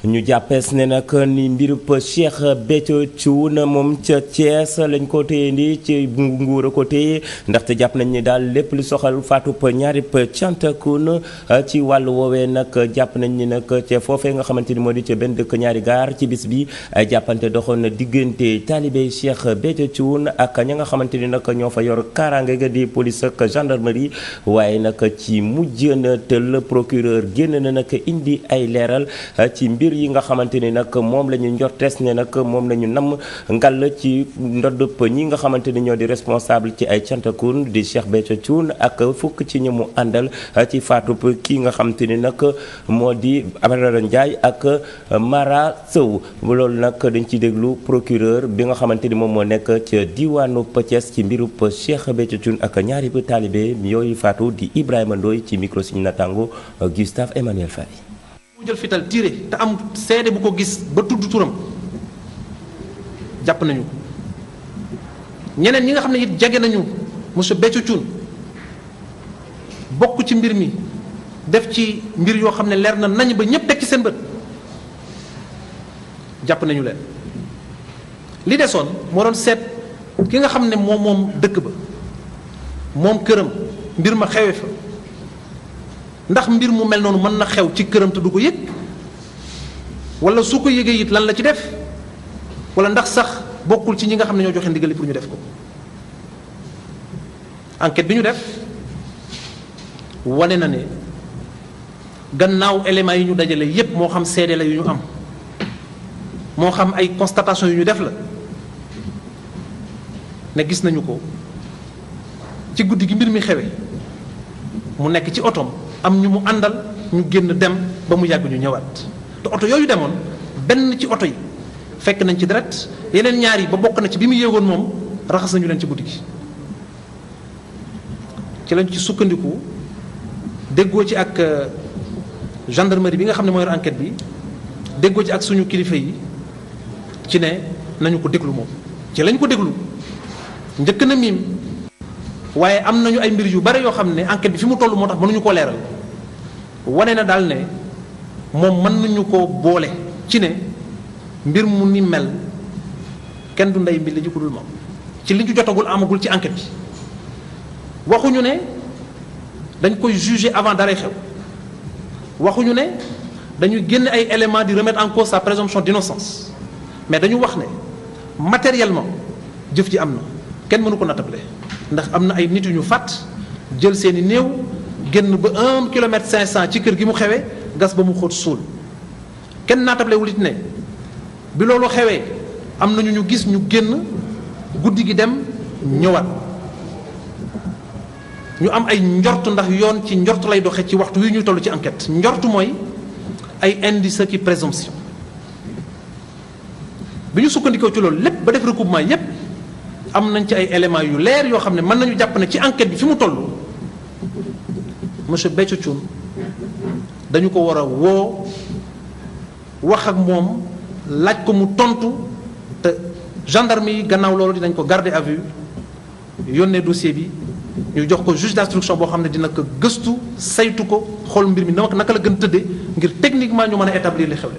ñu jàppees ne nag ni mbirub Cheikh Béthio Thioune moom ca Thiès lañ ko téye ndi ci nguur a ko téye ndaxte jàpp nañ ni daal lépp lu soxal faatub ñaarib cantakun ci wàllu woowee nag jàpp nañ ni nag ca foofee nga xamante ni moo di ca benn dëkk ñaari gaar ci bis bi ay jàppante doxoon na diggante taalibe Cheikh Béthio Thioune ak ña nga xamante ni nag ñoo fa yor kaaraange ga di police ak gendarmerie waaye nag ci mujjantal procureur génn na nag indi ay leeral ci mbir yi nga xamante ni nag moom la ñu njortees ne nag moom la ñu namm ngall ci ndoddëp ñi nga xamante ni ñoo di responsable ci ay cantakun di Cheikh Béthio Thioune ak fukk ci ñi mu àndal ci faatub kii nga xamante ni nag moo di Amadou Ndiaye ak Mara Sow loolu nag dañ ci déglu procureur bi nga xamante ni moom moo nekk ca diwaanu Thiès ci mbirub Cheikh Béthio Thioune ak ñaari bu taalibe yooyu faatu di Ibrahima Ndoye ci micro suñu natango Gustave Emmanuel Faye. mu jël fital tiré te am seede bu ko gis ba tudd turam jàpp nañu ñeneen ñi nga xam ne it jege nañu monsieur Béthio Thioune bokk ci mbir mi def ci mbir yoo xam ne leer na nañ ba ñépp teg ci seen bët jàpp nañu leen li desoon moo doon seet ki nga xam ne moom dëkk ba moom këram mbir ma xewe fa ndax mbir mu mel noonu mën na xew ci këram te du ko yëg wala su ko yëgee it lan la ci def wala ndax sax bokkul ci ñi nga xam ne ñoo joxe ndigal pour ñu def ko enquête bi ñu def wane na ne gannaaw éléments yi ñu dajale yépp moo xam seede la yu ñu am moo xam ay constatation yu ñu def la ne gis nañu ko ci guddi gi mbir mi xewe mu nekk ci otoom am ñu mu àndal ñu génn dem ba mu yàgg ñu ñëwaat te oto yooyu demoon benn ci oto yi fekk nañ ci deret yeneen ñaar yi ba bokk na ci bi mu yéegoon moom raxas nañu leen ci guddi gi ci lañ ci sukkandiku déggoo ci ak gendarmerie bi nga xam ne moo yor enquête bi déggoo ci ak suñu kilifa yi ci ne nañu ko déglu moom ci lañ ko déglu njëkk na miim waaye am nañu ay mbir yu bare yoo xam ne enquête bi fi mu toll moo tax mënuñu koo leeral wane na daal ne moom mën nañu ko boole ci ne mbir mu ni mel kenn du ndey mbi li ji ko dul moom ci li ñu jotagul amagul ci enquête bi waxuñu ne dañ koy juger avant dara xew waxuñu ne dañuy génne ay éléments di remettre en cause sa présomption d'innocence mais dañu wax ne matériellement jëf ji am na kenn mënu ko nattable ndax am na ay nit yu ñu fàtt jël seeni néew génn ba 1 kilomètre 500 ci kër gi mu xewee gas ba mu xóot suul kenn naatablewul it ne bi loolu xewee am na ñu gis ñu génn guddi gi dem ñëwaat ñu am ay njort ndax yoon ci njort lay doxe ci waxtu wi ñuy toll ci enquête njort mooy ay indice ki présomption bi ñu sukkandikoo ci loolu lépp ba def recoupement yépp am nañ ci ay éléments yu leer yoo xam ne mën nañu jàpp ne ci enquête bi fi mu toll monsieur Béthio Thioune dañu ko war a woo wax ak moom laaj ko mu tontu te gendarme yi gannaaw loolu dinañ ko garder à vue yónnee dossier bi ñu jox ko juge d'instruction boo xam ne dina ko gëstu saytu ko xool mbir mi naka la gën tëddee ngir techniquement ñu mën a établir li xewle